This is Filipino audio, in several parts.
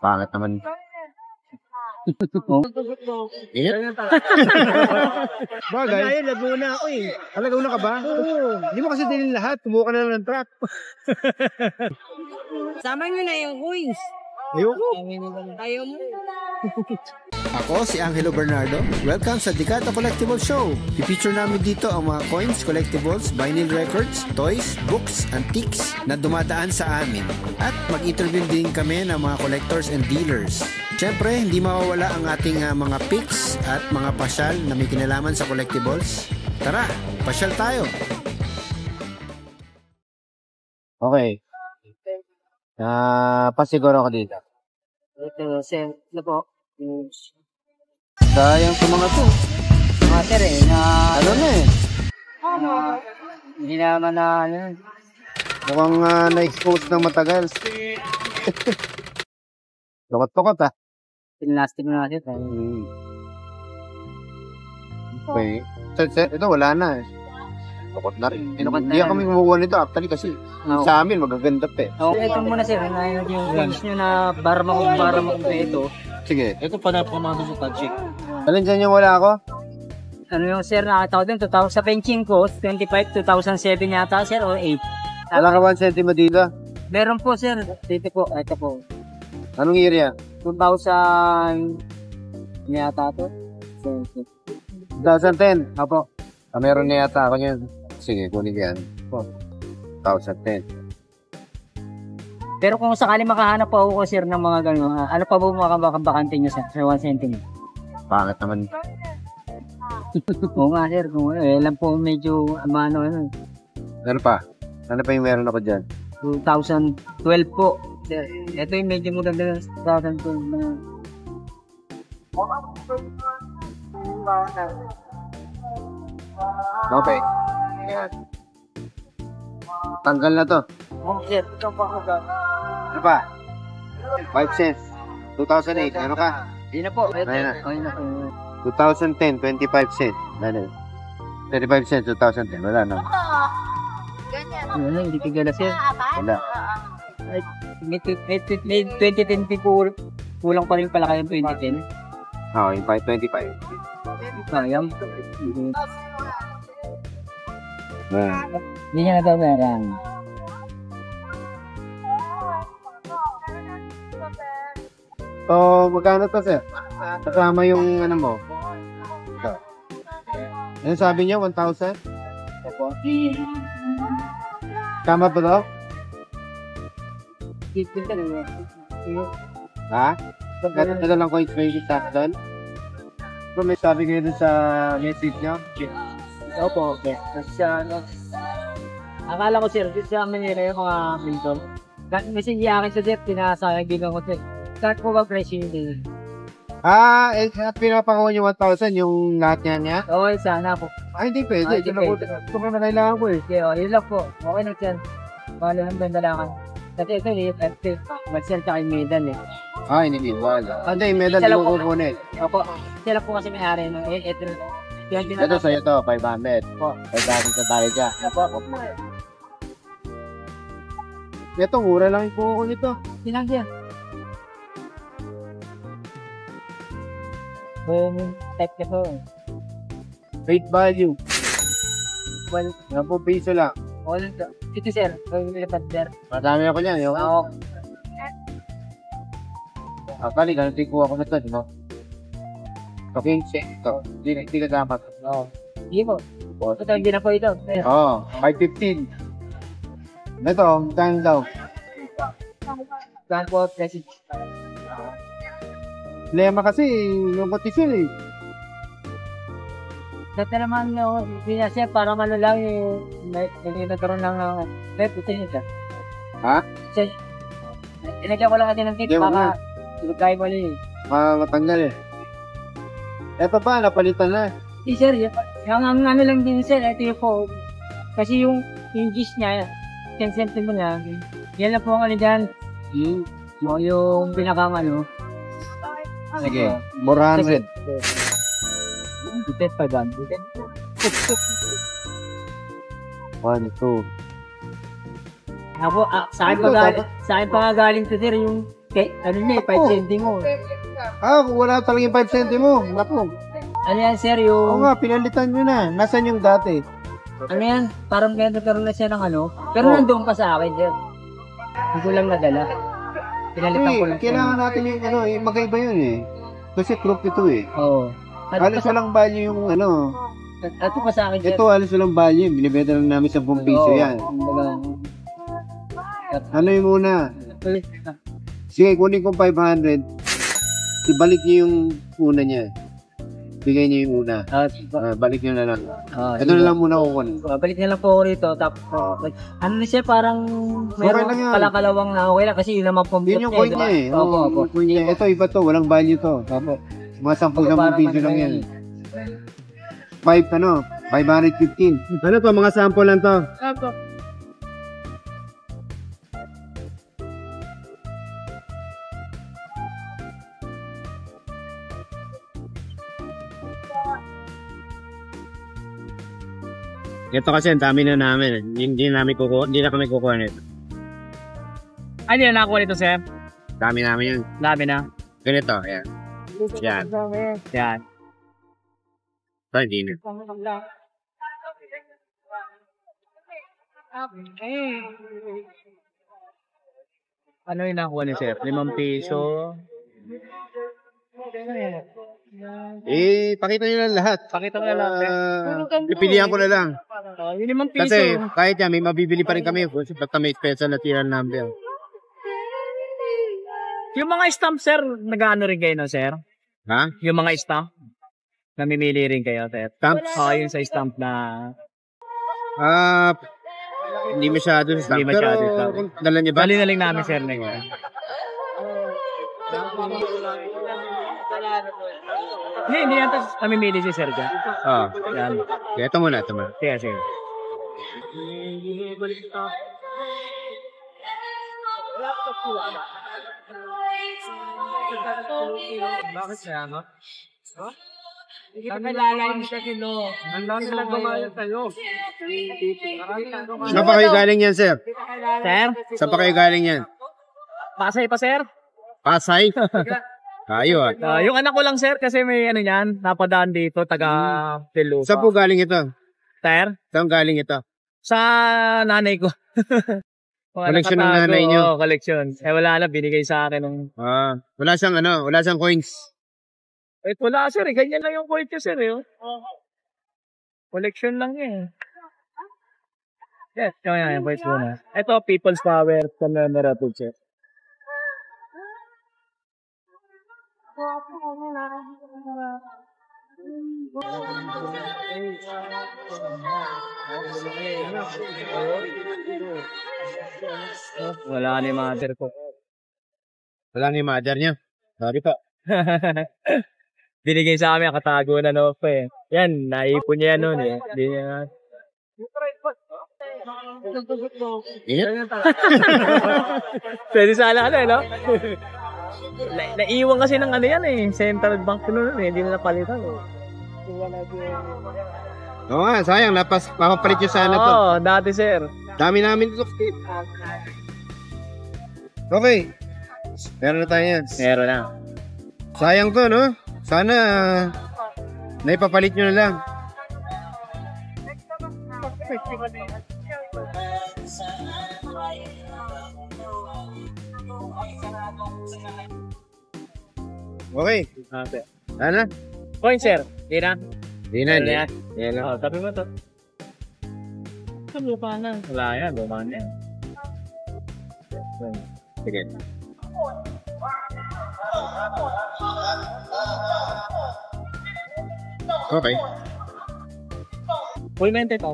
Pangit naman. Ingat. Bagay. Ngayon, Laguna ako eh. Laguna ka ba? Oo. Hindi mo kasi din lahat. Kumuha ka na lang ng truck. Sama nyo na yung coins. Ayoko. Ayaw mo. Ako si Angelo Bernardo. Welcome sa Dikata Collectible Show. I-feature namin dito ang mga coins, collectibles, vinyl records, toys, books, antiques na dumadaan sa amin. At mag-interview din kami ng mga collectors and dealers. Siyempre, hindi mawawala ang ating mga picks at mga pasyal na may kinalaman sa collectibles. Tara, pasyal tayo! Okay. Pasiguro ako dito. Ito, sir. Ano po? Sayang sa mga to. Mga sir eh, na... Ano na eh. Hindi naman na ano. Mukhang na-expose ng matagal. Tukot-tukot ah. Pinlastic na natin. Okay. Set, ito wala na eh. Tukot na rin. Hindi kami kumukuha nito actually kasi sa amin magaganda pa eh. Okay, ito muna sir. Ngayon yung coins nyo na barma kung ito. Sige. Ito pa na pumasok sa Tajik. Alin dyan yung wala ako? Ano yung sir nakita ko din? 2000 sa pension ko, 25, 2007 yata sir o 8. Wala ka 1 centimo dito? Meron po sir. Dito po. Ito po. Anong area? 2000 yata to. 2010. Opo. Meron na yata ako yun. Sige, kunin ko yan. 2010. Pero kung sakali makahanap po ako sir ng mga gano'n, ano pa po mga bakante nyo sir? 1 centimo. Pangit naman. Oo nga sir, kung lang po medyo ano. Ano pa? Ano pa yung meron ako dyan? 2012 po. Sir, ito yung medyo maganda ng 2012 na. Okay. Ayan. Tanggal na to. Oh, sir, ito pa ako ga. Ano pa? 5 cents. 2008. Ano ka? Hindi na po. Ito, Ayun na. ayun na. 2010. 25 cents. Ano? 35 cents. 2010. Wala na. Ano, hindi tigala sir. Wala. May 2010 kulang pa rin pala kayo 2010. Oo, yung 525. Sayang. Hindi niya natawaran. So, magkano to, sir? Kasama yung ano mo? Ito. Ano sabi niya? 1,000? Opo. Tama ba to? Gipin ka naman. Ha? Ito lang coins may isa doon? So, may sabi kayo dun sa message niyo? Opo, okay. Tapos siya, ano, akala ko sir, sa amin nila yung mga pinto. Kasi niya akin sa sir, pinasayagbigan ko sir. Start ko ba presyo yun? Pinapakuha niyo 1,000 yung lahat niya? Okay, sana po. Ay, hindi pwede. Ito na kailangan ko eh. Okay, yun lang po. Okay na sir. Bala ng bandalangan. Kasi ito, mag-sell sa akin medal eh. Individual. Hindi, medal Sila mo po. kukunin. Opo, sila po kasi may-ari ng ito. Ito sa'yo to, 500. Po. 500 sa tayo ka. Opo. Ito, mura lang yung kuko nito. Sinang siya? Type ka po. Great value. Well, 10 piso lang. ito sir, sir. Madami ako niyan. Yung Oo. actually, ganun kuha ko na ito, di ba? Okay, ito. Hindi ka dapat. Oo. Hindi po. Ito, hindi na po ito. Oo, 515. Ito, magkano daw? Saan po, kasi Lema kasi, yung kotisyon eh. dati naman, binasya para manulang nagkaroon lang ng rep. Ito yun siya. Ha? Inagyan ko lang natin ng tip, Hindi, wag baka lugay mo lang eh. Matanggal eh. Ito pa, napalitan na. Sir, yung ano lang din sir, ito yung po. Kasi yung gis niya, 10 cm niya, yan lang po ang ano dyan. Yung pinakang ano. Sige, 400. Depend pa dyan. 1, 2. Ako, sa akin pa nga galing to sir, yung ano niya, 5 centimo. Kung wala talaga yung 5 centimo, naku. Ano yan, sir, Oo yung, nga, pinalitan nyo na. Nasaan yung dati? ano yan, parang kaya nagkaroon na siya ng ano, pero nandun pa sa akin, sir. Hindi ko lang nadala. Pinalitan ko lang. Kailangan natin yung ano, magkaiba yun eh. Kasi group ito eh. Oo. Halos walang value yung ano. Ito pa sa akin, sir. Ito halos walang value. Binibenta lang namin 10 piso yan. Ano yung muna? Sige, kunin ko 500. Ibalik niyo yung una niya. Bigay niyo yung una. Balik niyo na lang. Ito na lang muna kukunin. Balik na lang po ako rito. Tapos, ano na siya, parang meron lang yan. kalakalawang na okay lang kasi yun naman pong Yun yung coin niya eh. Opo. Coin niya. Ito, iba to. Walang value to. Mga 10 piso lang yan. 515. Ano to? Mga sample lang to. Opo. Ito kasi ang dami na namin. Hindi na kami kukuha nito. Ano yan nakuha nito, sir? Dami namin yun. Dami na. Ganito, yan. Yan. Yan. Ito, hindi na. Ano yung nakuha ni sir? 5 piso. Pakita nyo lang lahat. Pakita mo na lang. Pipilihan ko na lang. Yung 5 piso. Kasi kahit yan, may mabibili pa rin kami. Basta may special na serial number. Yung mga stamp, sir, nag-ano rin kayo, no, sir? Ha? Yung mga stamp, namimili rin kayo, sir? Stamps? Oo, yung sa stamp na... Hindi masyado sa Hindi masyado sa stamp. kung dala niyo ba? Bali na lang namin, sir, na yun. Hindi yan. Namimili si sir dyan. Oo. Yan. Okay, ito muna. Sige, sige. Bakit kaya, no? Hindi kita kilalain siya kilo. Ang lang sila gumayon sa'yo. Saan pa kayo galing yan, sir? Sir? Saan pa kayo galing yan? Pasay pa, sir? Pasay? Tayo Yung anak ko lang, sir, kasi may ano yan, napadaan dito, taga Pelusa. Saan po galing ito? Sir? Saan galing ito? Sa nanay ko. Collection ng nanay nyo? Oo, collection. Wala na, binigay sa akin ng... Wala siyang coins. Wala, sir, ganyan lang yung coin ko, sir, eh. Collection lang eh. Yes, yung coins mo na. Ito, People's Power, commemorative, sir. Wala ni mother ko. Wala ni mother niya. Sorry pa. Binigay sa amin, katago na no pa eh. Yan, naipon niya noon eh. Hindi niya... Pwede sana ano eh, no? Naiwan kasi ng ano yan eh. Central Bank noon eh. Hindi na napalitan eh. Oo nga, sayang. Mapapalit nyo sana to. Oo, dati sir. Dami namin ito. Okay. Meron na tayo yan. Meron na. Sayang to, no? Sana naipapalit nyo na lang. Okay. Ano? Coin sir. Di na. Di na. Yan na. Tabi mo to. Sabi pa na. Wala yan. Bumaan yan. Sige. Okay. Full mente to.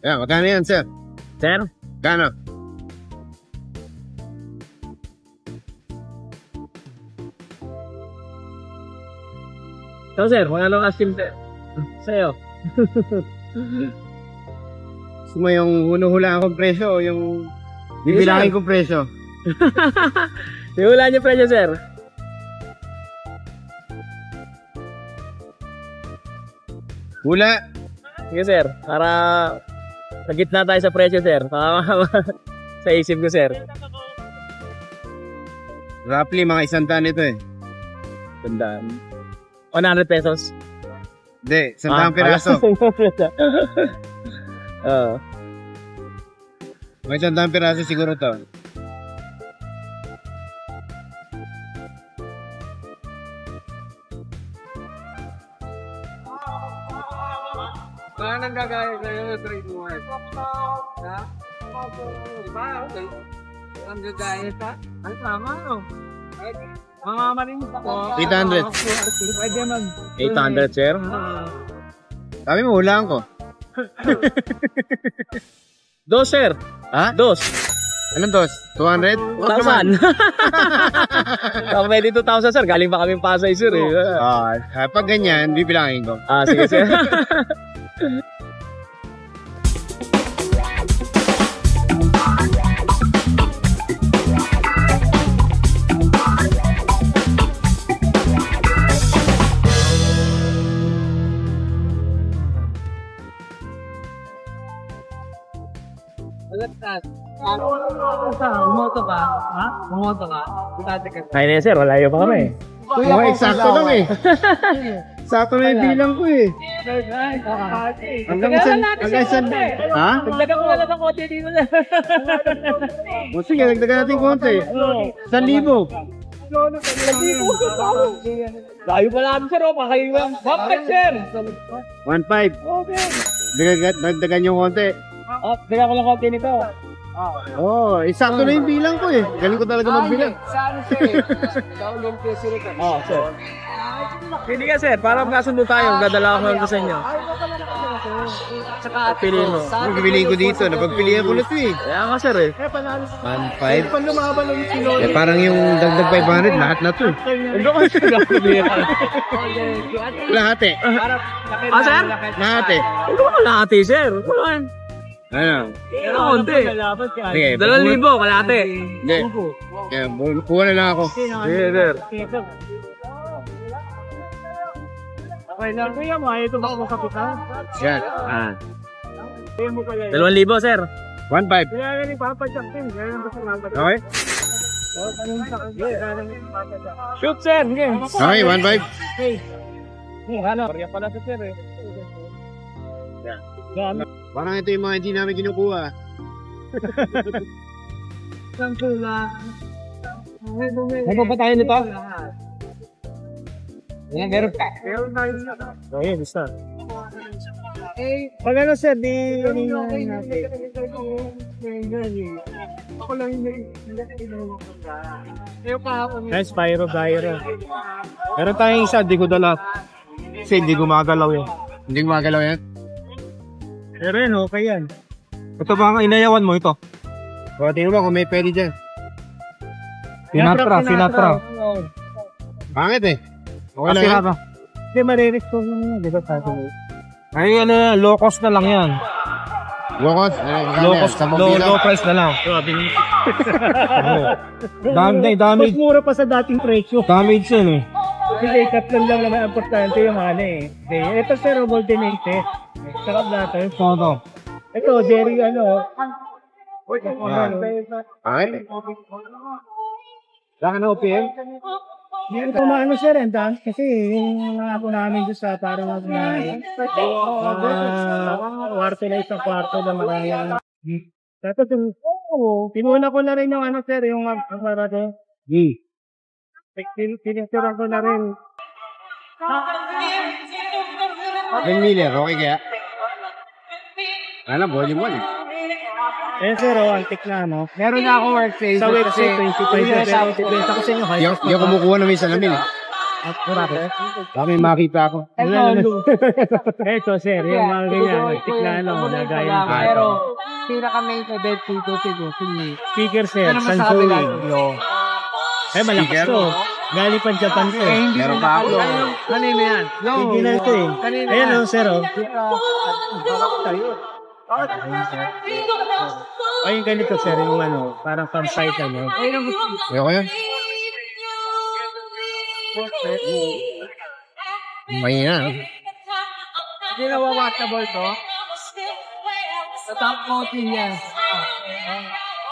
Ayan, magkano yan, sir? Sir? Magkano? So sir, wala lang asim sir. Sa'yo. Gusto mo yung hunuhulaan kong presyo o yung bibilangin kong presyo? Wala niyo presyo sir. Hula. Sige sir, para Sa gitna tayo sa presyo, sir. Sa isip ko, sir. Roughly, mga 100 ito eh. 100 pesos. Hindi, 100 piraso. May 100 piraso siguro to. Paano nang gagaya kayo? Trade mo ha? Okay. Ang gagaya ka? Ay, tama no? Mga marin ko. 800. Pwede mag... 800, sir? Sabi mo, hulaan ko. Dos, sir. Ha? Dos. Anong dos? 200? 1,000. Pwede 2,000, sir. Galing pa kami Pasay, sir. Pag ganyan, bibilangin ko. Sige, sir. Bumoto ka? Ha? Bumoto ka? Butante ka? Kaya na, sir. Walayo pa kami. Kuya, eksakto lang eh. Sakto na yung bilang ko eh. Hanggang isan. Ha? Dagdagan ko na lang ng konti dito na. O sige, nagdagan natin konti. 1,000. Layo pa lang, sir. Pakaiwan. Bakit, sir? 1,500. Okay. Nagdagan yung konti. Dagdagan ko lang konti nito. Eksakto na yung bilang ko eh. Galing ko talaga magbilang. Saan, sir? Sa Olympia sila ka. Sir. Hindi ka, sir. Para magkasundo tayo. Gadala ako lang sa inyo. Tsaka Piliin mo. Pagpiliin ko dito, napagpilihan ko na ito eh. Kaya nga, sir eh. 1,500. Parang yung dagdag 500, lahat na to. Hindi ka, sir. Lahat eh. Sir? Lahat eh. Hindi ka kalahati, sir. Ano? Konti. Sige, 2,000 kalahati. Hindi. Kaya, kuha na lang ako. Sige, sir. Okay lang. Kuya mo, ito ba ako kapitan? Yan. 2,000, sir. 1,500. Kaya nga ni Papa Jack din. Kaya nga gusto namin. Okay? Shoot, sir. Sige. Okay, 1,500. Ano? Parya pala sa sir eh. Parang ito yung mga hindi namin kinukuha. Isang pula. Ano ba tayo nito? Yan, meron pa. Meron tayo siya. Okay, basta. Pag ano sir, di... Ako lang yung kahapon. Guys, Spyro Gyro. Meron tayong isa, di ko dala. Kasi hindi gumagalaw eh. Hindi gumagalaw yan? Pero yan, okay yan. Ito ba ang inayawan mo ito? O, tingnan mo kung may pwede dyan. Sinatra. Pangit eh. Okay lang yan. Hindi, mariris ko naman. Di ba sabi mo? Ay, ano, low cost na lang yan. Low cost? Low cost, low price na lang. Damage. Mas mura pa sa dating presyo. Damage yun eh. Hindi, tatlong lang naman importante yung ano eh. Ito sir, Golden 80. Sarap natin. Ito. Ito, Jerry ano. Pangit eh. Saan na OPM? Hindi ko maano sir, dance kasi yung ako namin doon sa parang kwarto na isang kwarto na maraming. Tapos yung, pinuna ko na rin yung ano sir, yung marate. Pinicturean ko na rin. Ben Miller, okay kaya? Ano, volume 1 eh. Sir, antique na no. Meron na ako workspace. Sa website, 25 pero depende kasi yung high. Yung kumukuha namin sa lamin eh. Kami makita ako. Ito sir, yung mga ganyan, antique na ano, nagaya ng Pero, pinaka-main event dito siguro. speaker sir, Ano masabi Sansui. lang? Malakas Speaker? to. Galing pa Japan to eh. Meron pa ako. Kanina yan. Original to eh. Kanina Ayan yan. o sir o. Ay, yung ganito sir, yung ano, parang campsite ano. Ayoko yan. Mahina. Hindi na wawatable to. top coating niya.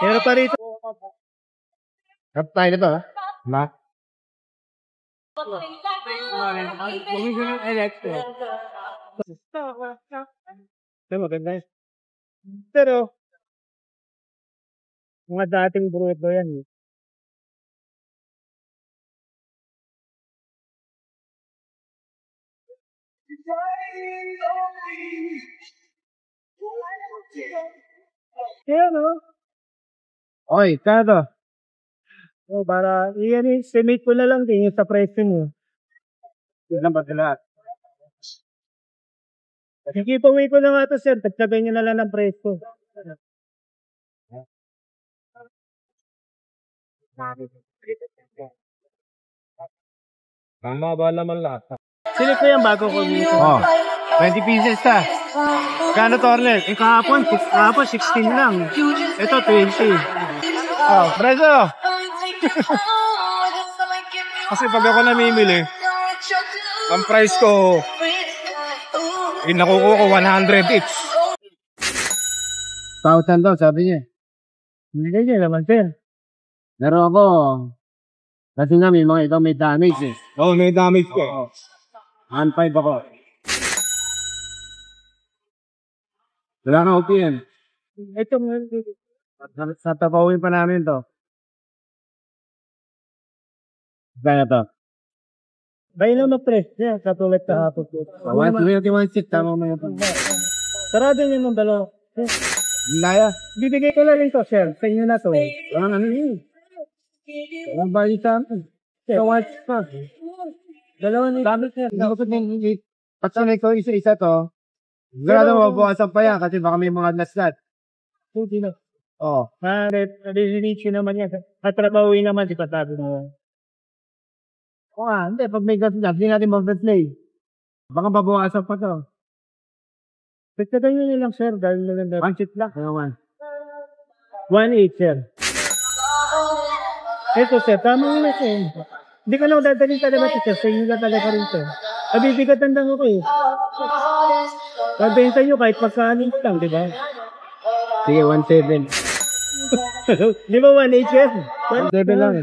Pero pa rito. Kap tayo na to, ha? Ma? Gawin ko ng electric. Ito, maganda yun. Pero, mga dating bruto yan. Kaya no? Oy, kado. O, para, i-estimate ko na lang din yung sa presyo mo. Ilan ba sila? I-giveaway ko na nga ito, sir. Tagsabihin nyo na lang ng presyo. Tama ba naman lahat? Sino ko yan bago ko dito? Oh, 20 pieces ta. Kano to, Orlet? Kahapon 16 lang. Ito, 20. Oh, preso! Kasi pag ako namimili, ang price ko, nakukuha ko 100 each. 1,000 daw, sabi niya. Hindi ganyan naman, sir. Pero ako, kasi nga may mga ito may damage eh. Oo, may damage ko. 1.5 ako. Wala na OPM. Ito, Sa tapawin pa namin to. Kaya to. bayan lang mag-presyo yan. Katulad kahapon po. 1.6, tama mo yun. Sarado nyo ng dalawa. Laya. Bibigay ko lang rin to, sir. Sa inyo na to. Ano yun? Walang bali sa akin. Sa white pa. Dalawa ni Dami sir. Patsunay ko isa-isa to. Sigurado mababawasan pa yan kasi baka may mga laslat. Hindi na. Oo. Nare-reach naman yan. At trabawin naman, di patabi mo. Oo nga, hindi. Pag may laslat, hindi natin mag-play. Baka babawasan pa to. Pagkatayin nyo nilang, sir. Dahil na lang. One sheet lang. Ano man. 1.8, sir. Ito, sir. Tama yun na, sir. Hindi ko lang dadalhin talaga, sir. Sa inyo na talaga rin, sir. Nabibigatan lang ako, eh. Pabenta nyo kahit magkaanin ko lang, di ba? Sige, 1.7. Di ba 1.8, sir? 1.7 lang.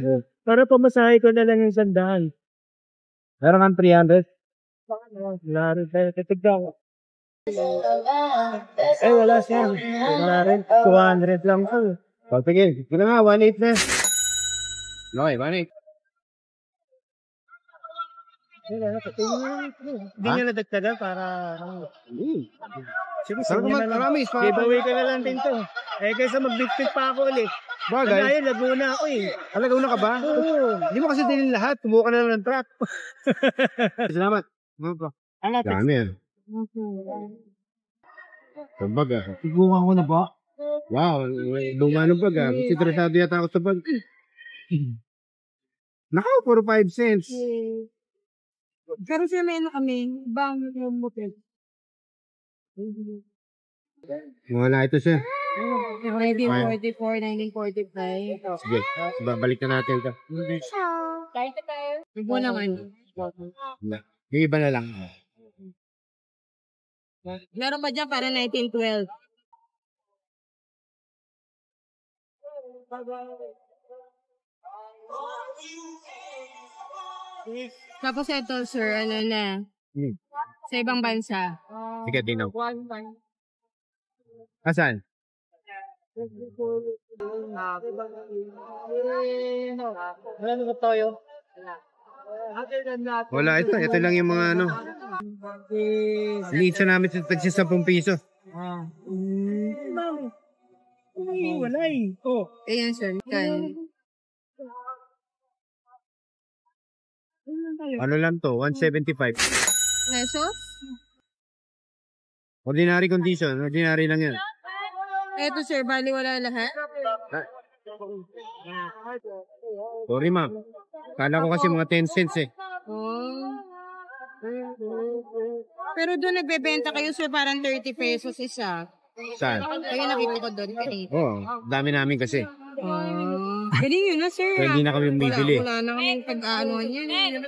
Para pamasahe ko na lang yung sandaan. Meron kang 300. Wala rin tayo. Titignan ko. Eh, wala siya. Wala rin. 200 lang ko. Pagpigil. Ito na nga, 1.8 na. Okay, 1.8. Hindi nyo nadagdagan para... Sige, Sarap sige naman, na lang. promise, para- Giveaway ko na lang din to. Eh, kaysa mag-big pa ako ulit. Bagay. Kaya Laguna ako eh. Alagaw na ka ba? Oo. Hindi mo kasi dilin lahat. Tumuha ka na lang ng truck. Salamat. Ano pa? Dami yan. Sa bag ah. Tiguan ko na ba? Wow, luma ng bag ah. Kasi interesado yata ako sa bag. Nakaw, puro 5 cents. Pero sir, may ano kami, bang yung motel. Wala ito siya. 1944, 1945. Sige, babalik na natin ito. Kahit na tayo. Ibo lang ano. Yung iba na lang. Meron ba dyan para 1912? Tapos ito, sir, ano na, sa ibang bansa. Sige, tingnan. Asan? Ano ba tayo? Wala ito. Ito lang yung mga ano. Iniitsa namin sa tagsi 10 piso. Wala eh. Oh. Ayan, sir. Ano lang to? 175. Pesos? Ordinary condition. Ordinary lang yan. Eto, sir, bali wala lahat. Sorry ma'am. Kala ko kasi mga 10 cents eh. Oh. Pero doon nagbebenta kayo, sir, parang 30 pesos isa. Saan? Kaya nakita ko doon. Oo. Dami namin kasi. Galing yun na, sir. Kaya hindi na kami bumibili. Wala na kami pag-ano yan.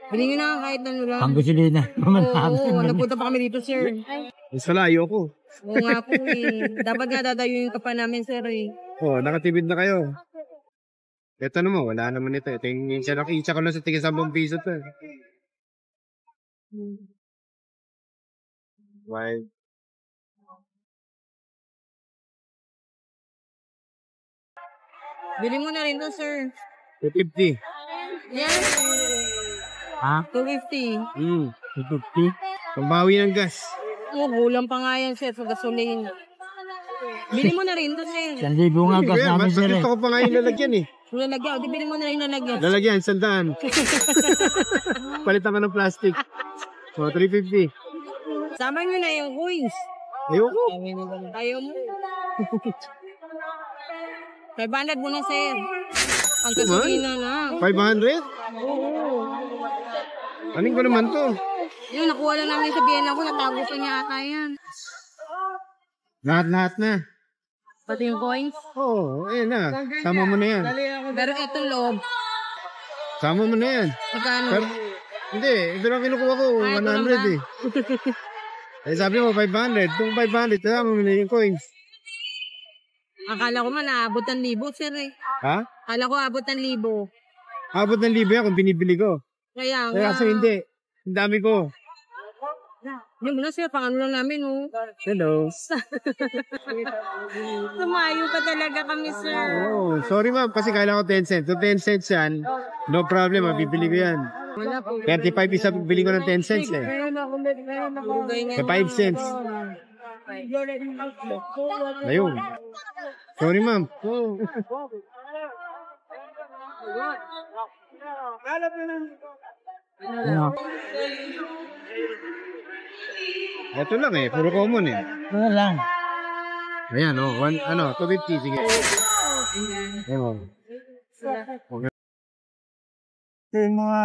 Galing yun na kahit ano lang. Panggusilina. Oo, napunta pa kami dito, sir. Sa layo ko. Oo nga po eh. Dapat nga dadayuin ka pa namin, sir eh. Oh, nakatipid na kayo. Ito naman, wala naman ito. Ito yung isa ko lang sa tiga 10 piso to. Why? Bili mo na rin to, sir. 250. Yes. Ha? 250. 250? Pambawi ng gas. Oh, kulang pa nga yan, sir, sa gasolina. Bili mo na rin to, sir. 1,000 nga gas Kaya, namin, mas sir. gusto ko pa nga yung lalagyan eh. Kung lalagyan, di bili mo na rin lalagyan. Lalagyan, 100. Palitan ka ng plastic. So, 350. Sama nyo na yung coins. Ayoko. Ayaw mo. 500 mo na, sir. Ang gasolina na. 500? Aning ko naman to? Yun, nakuha lang namin sa biyanan ko. Natago pa niya ata yan. Lahat-lahat na. Pati yung coins. Oo, ayun na. Sama mo na yan. Pero itong loob. Sama mo na yan. Magkano? Pero, hindi, ito lang kinukuha ko. Ay, ito 100 lang ba? eh. Eh sabi mo 500. Itong 500, tala mo na yung coins. Akala ko man naabot ng 1,000, sir eh. Ha? Akala ko abot ng 1,000. Abot ng 1,000 yan kung binibili ko. Kaya Eh nga. kaso hindi. Ang dami ko. Yun mo na, sir. Pangano lang namin, oh. Hello. Tumayo pa talaga kami, sir. Oh, sorry ma'am, kasi kailangan ko 10 cents. So 10 cents yan, no problem, mabibili ko yan. Wala po. 35 isa, bibili ko ng 10 cents eh. Bugay nga. Sa 5 cents. Ayun. Sorry ma'am. Ito lang eh, puro common eh. Ano lang? Ayan oh, 250, sige. Ayun. Yung mga